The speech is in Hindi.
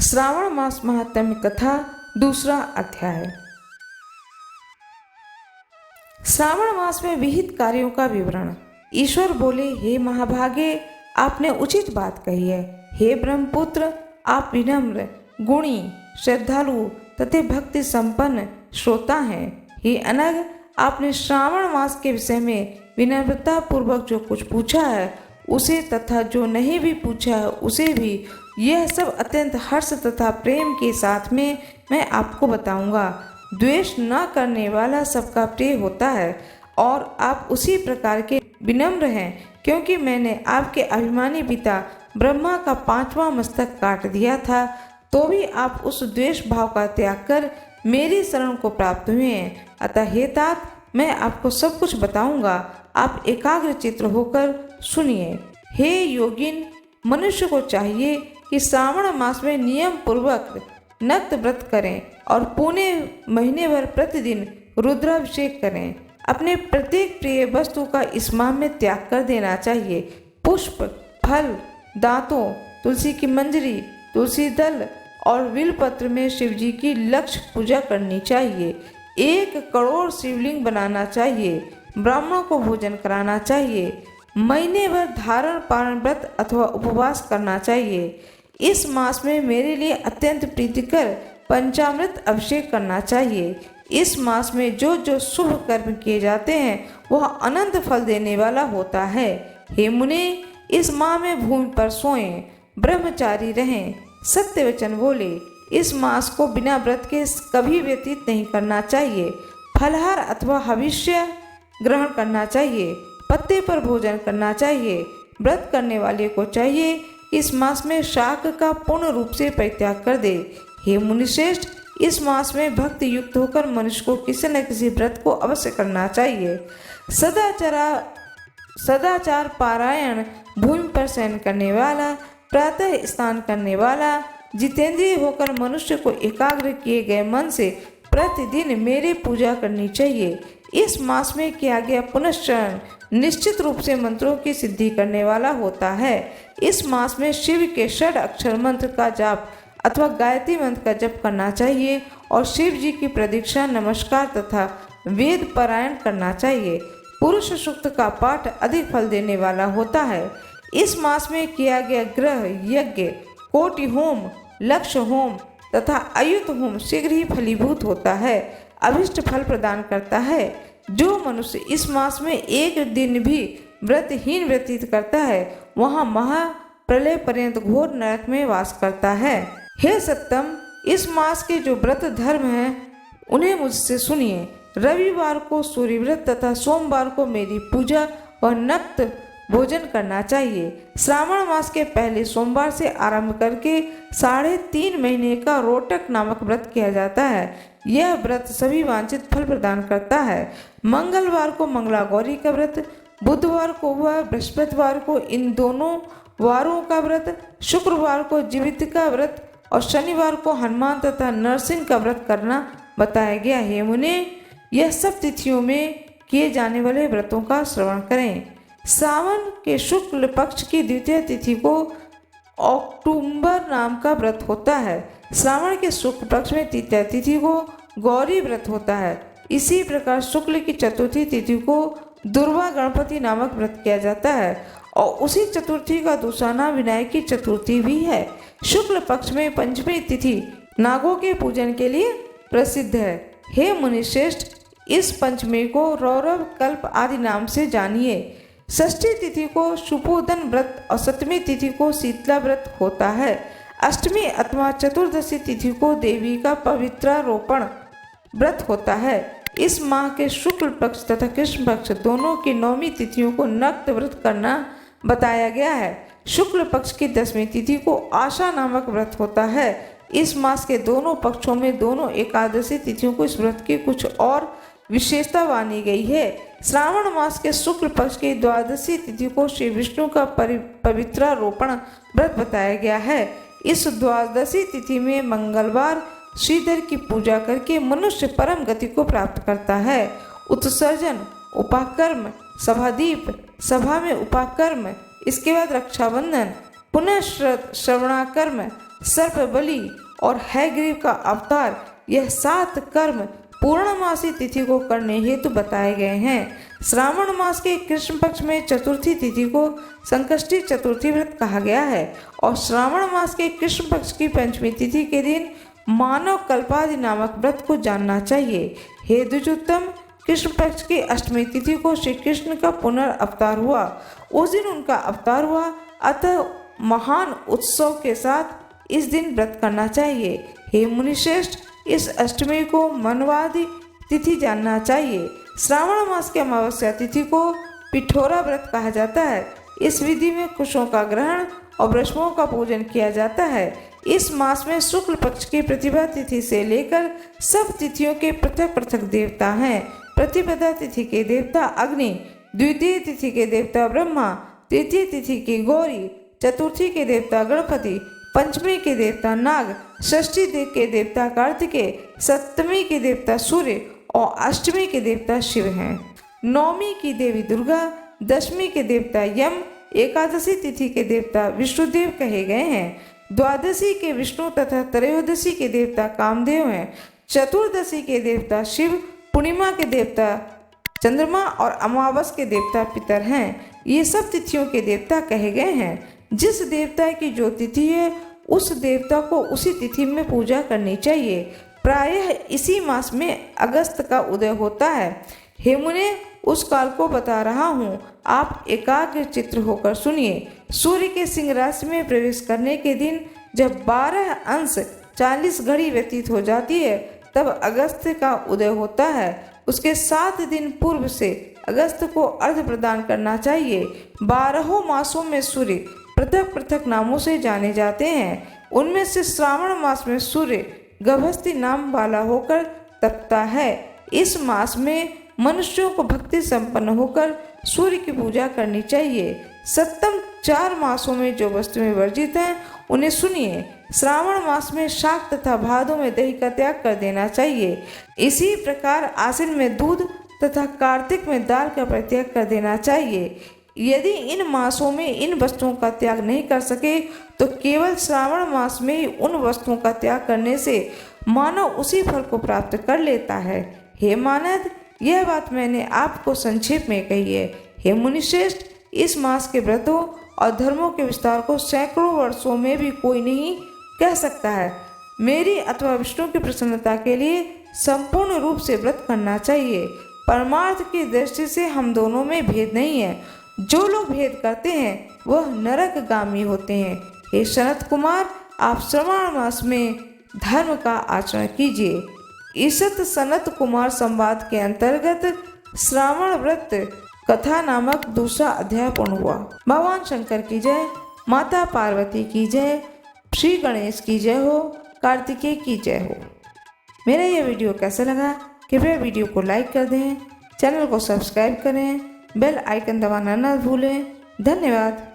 श्रावण मास महात्म्य कथा दूसरा अध्याय। श्रावण मास में विहित कार्यों का विवरण। ईश्वर बोले, हे महाभागे, आपने उचित बात कही है। हे ब्रह्मपुत्र, आप विनम्र, गुणी, श्रद्धालु तथा भक्ति संपन्न श्रोता हैं। हे अनग, आपने श्रावण मास के विषय में विनम्रता पूर्वक जो कुछ पूछा है उसे तथा जो नहीं भी पूछा है उसे भी, यह सब अत्यंत हर्ष तथा प्रेम के साथ में मैं आपको बताऊंगा। द्वेष न करने वाला सबका प्रिय होता है और आप उसी प्रकार के विनम्र हैं, क्योंकि मैंने आपके अभिमानी पिता ब्रह्मा का 5वां मस्तक काट दिया था, तो भी आप उस द्वेष भाव का त्याग कर मेरी शरण को प्राप्त हुए हैं। अतः हे तात, मैं आपको सब कुछ बताऊंगा, आप एकाग्र चित्त होकर सुनिए। हे योगिन, मनुष्य को चाहिए कि श्रावण मास में नियम पूर्वक नक्त व्रत करें और पूरे महीने भर प्रतिदिन रुद्राभिषेक करें। अपने प्रत्येक प्रिय वस्तु का इस माह में त्याग कर देना चाहिए। पुष्प, फल, दांतों, तुलसी की मंजरी, तुलसी दल और बिलपत्र में शिव जी की लक्ष्य पूजा करनी चाहिए। 1 करोड़ शिवलिंग बनाना चाहिए। ब्राह्मणों को भोजन कराना चाहिए। महीने भर धारण पारण व्रत अथवा उपवास करना चाहिए। इस मास में मेरे लिए अत्यंत प्रीतिकर पंचामृत अभिषेक करना चाहिए। इस मास में जो जो शुभ कर्म किए जाते हैं वह अनंत फल देने वाला होता है। हे मुने, इस माह में भूमि पर सोएं, ब्रह्मचारी रहें, सत्य वचन बोले। इस मास को बिना व्रत के कभी व्यतीत नहीं करना चाहिए। फलहार अथवा हविष्य ग्रहण करना चाहिए। पत्ते पर भोजन करना चाहिए। व्रत करने वाले को चाहिए इस मास में शाक का पूर्ण रूप से परित्याग कर दे। हे मुनिश्रेष्ठ, इस मास में भक्ति युक्त होकर मनुष्य को किसी न किसी व्रत को अवश्य करना चाहिए। सदाचार पारायण, भूमि पर शयन करने वाला, प्रातः स्नान करने वाला, जितेंद्रिय होकर मनुष्य को एकाग्र किए गए मन से प्रतिदिन मेरी पूजा करनी चाहिए। इस मास में किया गया पुनश्चरण निश्चित रूप से मंत्रों की सिद्धि करने वाला होता है। इस मास में शिव के 6 अक्षर मंत्र का जाप अथवा गायत्री मंत्र का जप करना चाहिए और शिव जी की प्रदीक्षा, नमस्कार तथा वेद पारायण करना चाहिए। पुरुष सूक्त का पाठ अधिक फल देने वाला होता है। इस मास में किया गया ग्रह यज्ञ, कोटि होम, लक्ष्य होम तथा अयुत होम शीघ्र ही फलीभूत होता है, अभिष्ट फल प्रदान करता है। जो मनुष्य इस मास में एक दिन भी व्रतहीन व्यतीत करता है वहाँ महाप्रलय पर्यंत घोर नरक में वास करता है। हे सत्तम, इस मास के जो व्रत धर्म हैं उन्हें मुझसे सुनिए। रविवार को सूर्य व्रत तथा सोमवार को मेरी पूजा व नक्त भोजन करना चाहिए। श्रावण मास के पहले सोमवार से आरंभ करके 3.5 महीने का रोटक नामक व्रत किया जाता है। यह व्रत सभी वांछित फल प्रदान करता है। मंगलवार को मंगला गौरी का व्रत, बुधवार को व बृहस्पतिवार को इन दोनों वारों का व्रत, शुक्रवार को जीवित का व्रत और शनिवार को हनुमान तथा नरसिंह का व्रत करना बताया गया है। मुने, यह सब तिथियों में किए जाने वाले व्रतों का श्रवण करें। सावन के शुक्ल पक्ष की द्वितीय तिथि को अक्टूबर नाम का व्रत होता है। श्रावण के शुक्ल पक्ष में तृतीय तिथि को गौरी व्रत होता है। इसी प्रकार शुक्ल की चतुर्थी तिथि को दुर्वा गणपति नामक व्रत किया जाता है और उसी चतुर्थी का दूसरा नाम विनायकी चतुर्थी भी है। शुक्ल पक्ष में पंचमी तिथि नागों के पूजन के लिए प्रसिद्ध है। हे मुनिश्रेष्ठ, इस पंचमी को रौरव कल्प आदि नाम से जानिए। षष्ठी तिथि को शुपोदन व्रत और 7वीं तिथि को शीतला व्रत होता है। अष्टमी अथवा चतुर्दशी तिथि को देवी का पवित्रारोपण व्रत होता है। इस माह के शुक्ल पक्ष तथा कृष्ण पक्ष दोनों की 9वीं तिथियों को नक्त व्रत करना बताया गया है। शुक्ल पक्ष की 10वीं तिथि को आशा नामक व्रत होता है। इस मास के दोनों पक्षों में दोनों एकादशी तिथियों को इस व्रत की कुछ और विशेषता मानी गई है। श्रावण मास के शुक्ल पक्ष की 12वीं तिथि को श्री विष्णु का पवित्रारोपण व्रत बताया गया है। इस 12वीं तिथि में मंगलवार श्रीधर की पूजा करके मनुष्य परम गति को प्राप्त करता है। उत्सर्जन, उपाकर्म, सभादीप, सभा में उपाकर्म, इसके बाद रक्षाबंधन, पुनः श्रवणाकर्म, सर्पबलि और हैग्रीव का अवतार, यह 7 कर्म पूर्णमासी तिथि को करने हेतु बताए गए हैं। श्रावण मास के कृष्ण पक्ष में चतुर्थी तिथि को संकष्टी चतुर्थी व्रत कहा गया है और श्रावण मास के कृष्ण पक्ष की पंचमी तिथि के दिन मानव कल्पादि नामक व्रत को जानना चाहिए। हे द्विजोत्तम, कृष्ण पक्ष की अष्टमी तिथि को श्री कृष्ण का पुनर्अवतार हुआ, उस दिन उनका अवतार हुआ, अतः महान उत्सव के साथ इस दिन व्रत करना चाहिए। हे मुनिश्रेष्ठ, इस अष्टमी को मनवादि तिथि जानना चाहिए। श्रावण मास की अमावस्या तिथि को पिठोरा व्रत कहा जाता है। इस विधि में कुशों का ग्रहण और वृषभों का पूजन किया जाता है। इस मास में शुक्ल पक्ष की प्रतिभा तिथि से लेकर सब तिथियों के पृथक पृथक देवता हैं। प्रतिपदा तिथि के देवता अग्नि, द्वितीय तिथि के देवता ब्रह्मा, तृतीय तिथि की गौरी, चतुर्थी के देवता गणपति, पंचमी के देवता नाग, षष्ठी के देवता कार्तिकेय, सप्तमी के देवता सूर्य और अष्टमी के देवता शिव हैं। नवमी की देवी दुर्गा, दशमी के देवता यम, एकादशी तिथि के देवता विष्णुदेव कहे गए हैं। द्वादशी के विष्णु तथा त्रयोदशी के देवता कामदेव हैं। चतुर्दशी के देवता शिव, पूर्णिमा के देवता चंद्रमा और अमावस के देवता पितर हैं। ये सब तिथियों के देवता कहे गए हैं। जिस देवता की जो तिथि है उस देवता को उसी तिथि में पूजा करनी चाहिए। प्रायः इसी मास में अगस्त का उदय होता है। हे मुने, उस काल को बता रहा हूँ, आप एकाग्र चित्र होकर सुनिए। सूर्य के सिंह राशि में प्रवेश करने के दिन जब 12 अंश 40 घड़ी व्यतीत हो जाती है तब अगस्त का उदय होता है। उसके 7 दिन पूर्व से अगस्त को अर्घ्य प्रदान करना चाहिए। 12 मासों में सूर्य पृथक पृथक नामों से जाने जाते हैं। उनमें से श्रावण मास में सूर्य गभस्ती नाम वाला होकर तपता है। इस मास में मनुष्यों को भक्ति संपन्न होकर सूर्य की पूजा करनी चाहिए। सप्तम 4 मासों में जो वस्तुएं वर्जित हैं उन्हें सुनिए। श्रावण मास में शाक तथा भादों में दही का त्याग कर देना चाहिए। इसी प्रकार आश्विन में दूध तथा कार्तिक में दाल का परित्याग कर देना चाहिए। यदि इन मासों में इन वस्तुओं का त्याग नहीं कर सके तो केवल श्रावण मास में ही उन वस्तुओं का त्याग करने से मानव उसी फल को प्राप्त कर लेता है। हे मानद, यह बात मैंने आपको संक्षेप में कही है। हे मुनिश्रेष्ठ, इस मास के व्रतों और धर्मों के विस्तार को सैकड़ों वर्षों में भी कोई नहीं कह सकता है। मेरी अथवा विष्णु की प्रसन्नता के लिए संपूर्ण रूप से व्रत करना चाहिए। परमार्थ की दृष्टि से हम दोनों में भेद नहीं है। जो लोग भेद करते हैं वह नरकगामी होते हैं। हे सनत कुमार, आप श्रावण मास में धर्म का आचरण कीजिए। ईसत सनत कुमार संवाद के अंतर्गत श्रावण व्रत कथा नामक दूसरा अध्याय पूर्ण हुआ। भगवान शंकर की जय, माता पार्वती की जय, श्री गणेश की जय हो, कार्तिकेय की जय हो। मेरा यह वीडियो कैसा लगा कृपया वीडियो को लाइक कर दें, चैनल को सब्सक्राइब करें, बेल आइकन दबाना न भूलें। धन्यवाद।